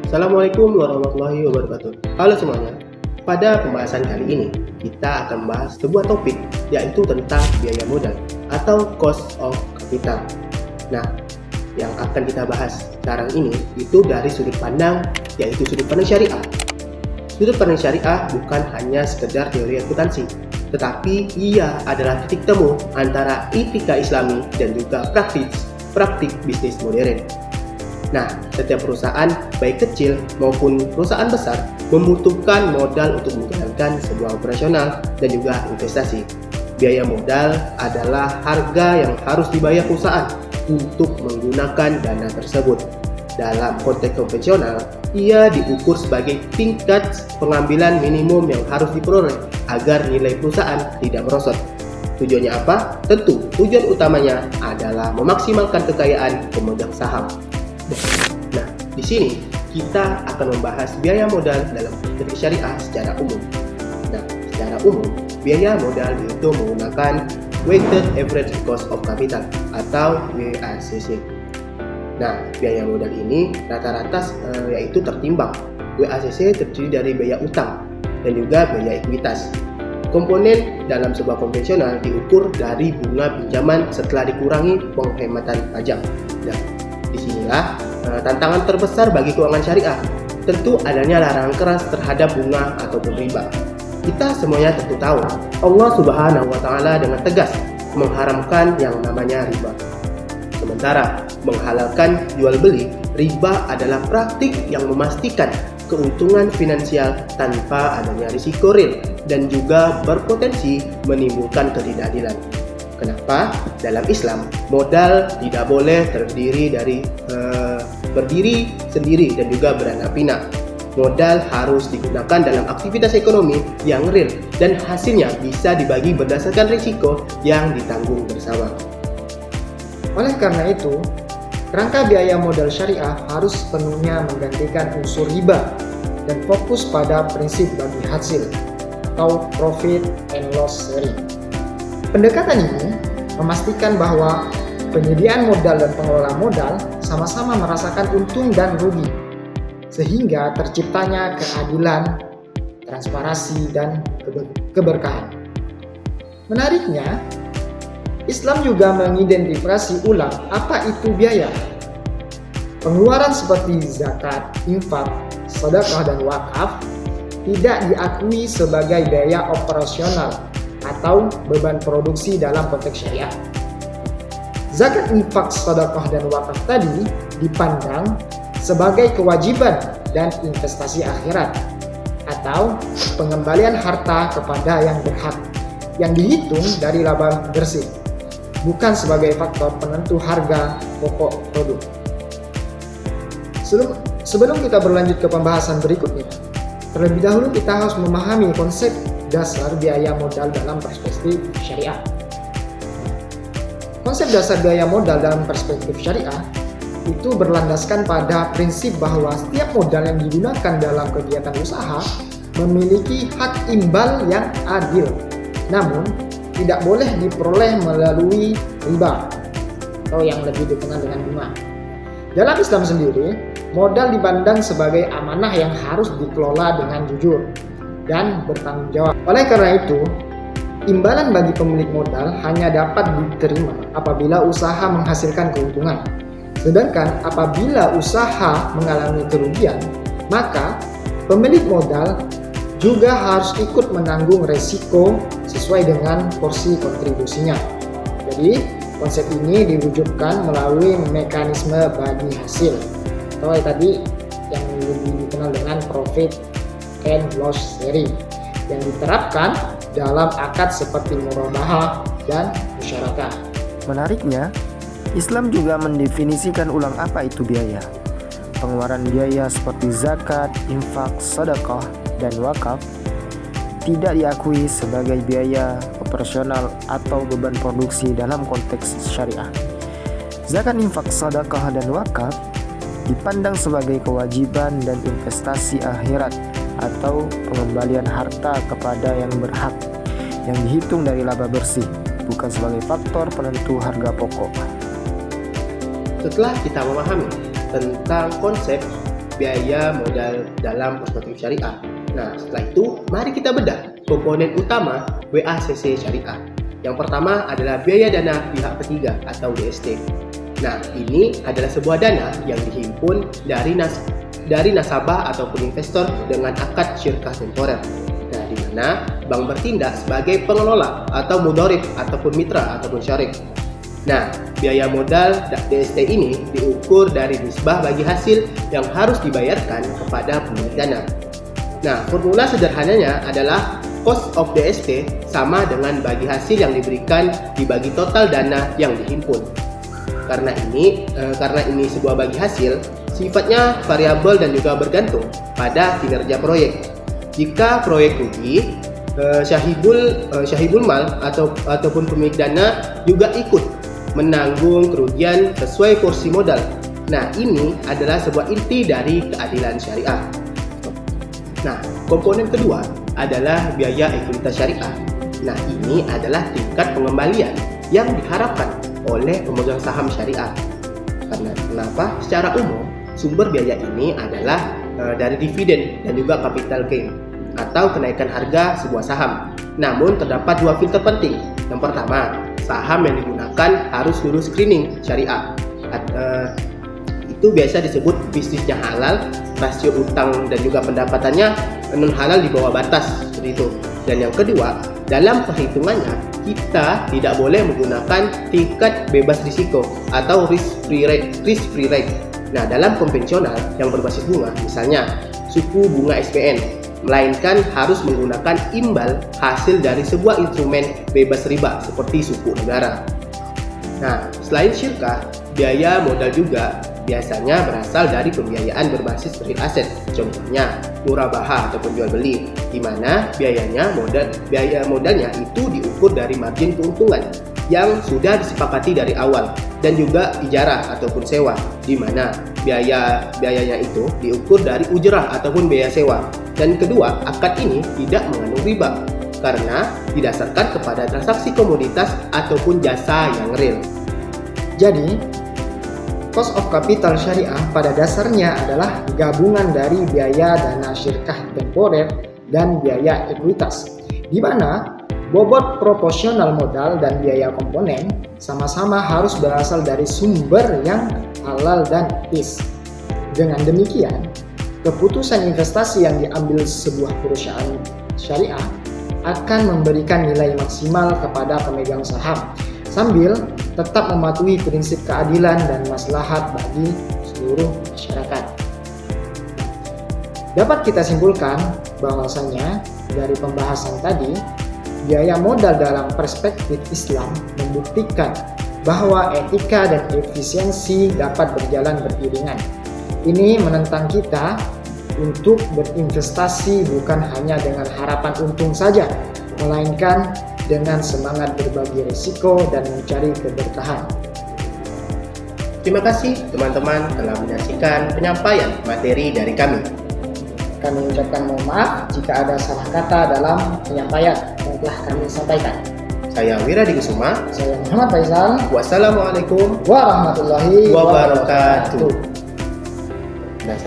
Assalamualaikum warahmatullahi wabarakatuh. Halo semuanya. Pada pembahasan kali ini, kita akan membahas sebuah topik, yaitu tentang biaya modal atau cost of capital. Nah, yang akan kita bahas sekarang ini itu dari sudut pandang, yaitu sudut pandang syariah. Sudut pandang syariah bukan hanya sekedar teori akuntansi, tetapi ia adalah titik temu antara etika islami dan juga praktik bisnis modern. Nah, setiap perusahaan, baik kecil maupun perusahaan besar, membutuhkan modal untuk menjalankan sebuah operasional dan juga investasi. Biaya modal adalah harga yang harus dibayar perusahaan untuk menggunakan dana tersebut. Dalam konteks konvensional, ia diukur sebagai tingkat pengambilan minimum yang harus diperoleh agar nilai perusahaan tidak merosot. Tujuannya apa? Tentu, tujuan utamanya adalah memaksimalkan kekayaan pemegang saham. Nah, di sini kita akan membahas biaya modal dalam konteks syariah secara umum. Nah, secara umum, biaya modal itu menggunakan Weighted Average Cost of Capital atau WACC. Nah, biaya modal ini rata-rata yaitu tertimbang. WACC terdiri dari biaya utang dan juga biaya ekuitas. Komponen dalam sebuah konvensional diukur dari bunga pinjaman setelah dikurangi penghematan pajak. Nah, disinilah tantangan terbesar bagi keuangan syariah, tentu adanya larangan keras terhadap bunga ataupun riba. Kita semuanya tentu tahu, Allah Subhanahu wa Ta'ala dengan tegas mengharamkan yang namanya riba. Sementara menghalalkan jual beli, riba adalah praktik yang memastikan keuntungan finansial tanpa adanya risiko real dan juga berpotensi menimbulkan ketidakadilan. Kenapa? Dalam Islam, modal tidak boleh berdiri sendiri dan juga beranak pinak. Modal harus digunakan dalam aktivitas ekonomi yang real dan hasilnya bisa dibagi berdasarkan risiko yang ditanggung bersama. Oleh karena itu, kerangka biaya modal syariah harus sepenuhnya menggantikan unsur riba dan fokus pada prinsip bagi hasil atau profit and loss sharing. Pendekatan ini memastikan bahwa penyediaan modal dan pengelola modal sama-sama merasakan untung dan rugi, sehingga terciptanya keadilan, transparansi, dan keberkahan. Menariknya, Islam juga mengidentifikasi ulang apa itu biaya. Pengeluaran seperti zakat, infak, sedekah, dan wakaf tidak diakui sebagai biaya operasional atau beban produksi dalam konteks syariah. Zakat, infak, sedekah, dan wakaf tadi dipandang sebagai kewajiban dan investasi akhirat atau pengembalian harta kepada yang berhak yang dihitung dari laba bersih, bukan sebagai faktor penentu harga pokok produk. Sebelum kita berlanjut ke pembahasan berikutnya, terlebih dahulu kita harus memahami konsep dasar biaya modal dalam perspektif syariah. Konsep dasar biaya modal dalam perspektif syariah itu berlandaskan pada prinsip bahwa setiap modal yang digunakan dalam kegiatan usaha memiliki hak imbal yang adil, namun tidak boleh diperoleh melalui riba atau yang lebih dikenal dengan bunga. Dalam Islam sendiri, modal dipandang sebagai amanah yang harus dikelola dengan jujur dan bertanggung jawab. Oleh karena itu, imbalan bagi pemilik modal hanya dapat diterima apabila usaha menghasilkan keuntungan. Sedangkan apabila usaha mengalami kerugian, maka pemilik modal juga harus ikut menanggung resiko sesuai dengan porsi kontribusinya. Jadi, konsep ini diwujudkan melalui mekanisme bagi hasil atau tadi yang lebih dikenal dengan profit and loss sharing yang diterapkan dalam akad seperti murabahah dan musyarakah. Menariknya, Islam juga mendefinisikan ulang apa itu biaya. Pengeluaran biaya seperti zakat, infak, sedekah, dan wakaf tidak diakui sebagai biaya operasional atau beban produksi dalam konteks syariah. Zakat, infak, sedekah, dan wakaf dipandang sebagai kewajiban dan investasi akhirat atau pengembalian harta kepada yang berhak yang dihitung dari laba bersih, bukan sebagai faktor penentu harga pokok. Setelah kita memahami tentang konsep biaya modal dalam perspektif syariah. Nah, setelah itu mari kita bedah komponen utama WACC syariah. Yang pertama adalah biaya dana pihak ketiga atau DST. Nah, ini adalah sebuah dana yang dihimpun dari nasabah ataupun investor dengan akad syirkah temporer. Nah, di mana bank bertindak sebagai pengelola atau mudharib ataupun mitra ataupun syarik. Nah, biaya modal DST ini diukur dari nisbah bagi hasil yang harus dibayarkan kepada pemilik dana. Nah, formula sederhananya adalah cost of DST sama dengan bagi hasil yang diberikan dibagi total dana yang dihimpun. Karena ini sebuah bagi hasil, sifatnya variabel dan juga bergantung pada kinerja proyek. Jika proyek rugi, syahibul mal ataupun pemilik dana juga ikut menanggung kerugian sesuai porsi modal. Nah, ini adalah sebuah inti dari keadilan syariah. Nah, komponen kedua adalah biaya ekuitas syariah. Nah, ini adalah tingkat pengembalian yang diharapkan oleh pemegang saham syariah. Kenapa? Secara umum, sumber biaya ini adalah dari dividen dan juga capital gain atau kenaikan harga sebuah saham. Namun terdapat dua filter penting. Yang pertama, saham yang digunakan harus lulus screening syariah. Itu biasa disebut bisnisnya halal, rasio utang dan juga pendapatannya non halal di bawah batas, seperti itu. Dan yang kedua, dalam perhitungannya kita tidak boleh menggunakan tingkat bebas risiko atau risk free rate. Nah, dalam konvensional yang berbasis bunga, misalnya suku bunga SPN, melainkan harus menggunakan imbal hasil dari sebuah instrumen bebas riba seperti suku negara. Nah, selain syirkah, biaya modal juga biasanya berasal dari pembiayaan berbasis real asset. Contohnya, murabaha ataupun jual beli, di mana biaya modalnya itu diukur dari margin keuntungan yang sudah disepakati dari awal, dan juga ijarah ataupun sewa, di mana biayanya itu diukur dari ujrah ataupun biaya sewa. Dan kedua, akad ini tidak mengandung riba karena didasarkan kepada transaksi komoditas ataupun jasa yang real. Jadi, cost of capital syariah pada dasarnya adalah gabungan dari biaya dana syirkah temporer dan biaya ekuitas, di mana bobot proporsional modal dan biaya komponen sama-sama harus berasal dari sumber yang halal dan etis. Dengan demikian, keputusan investasi yang diambil sebuah perusahaan syariah akan memberikan nilai maksimal kepada pemegang saham, sambil tetap mematuhi prinsip keadilan dan maslahat bagi seluruh masyarakat. Dapat kita simpulkan bahwasanya dari pembahasan tadi, biaya modal dalam perspektif Islam membuktikan bahwa etika dan efisiensi dapat berjalan beriringan. Ini menentang kita untuk berinvestasi bukan hanya dengan harapan untung saja, melainkan dengan semangat berbagi risiko dan mencari keberkahan. Terima kasih teman-teman telah menyaksikan penyampaian materi dari kami. Kami ucapkan mohon maaf jika ada salah kata dalam penyampaian yang telah kami sampaikan. Saya Wira Dikusuma. Saya Muhammad Faisal. Wassalamualaikum Warahmatullahi wabarakatuh. wabarakatuh. Nah,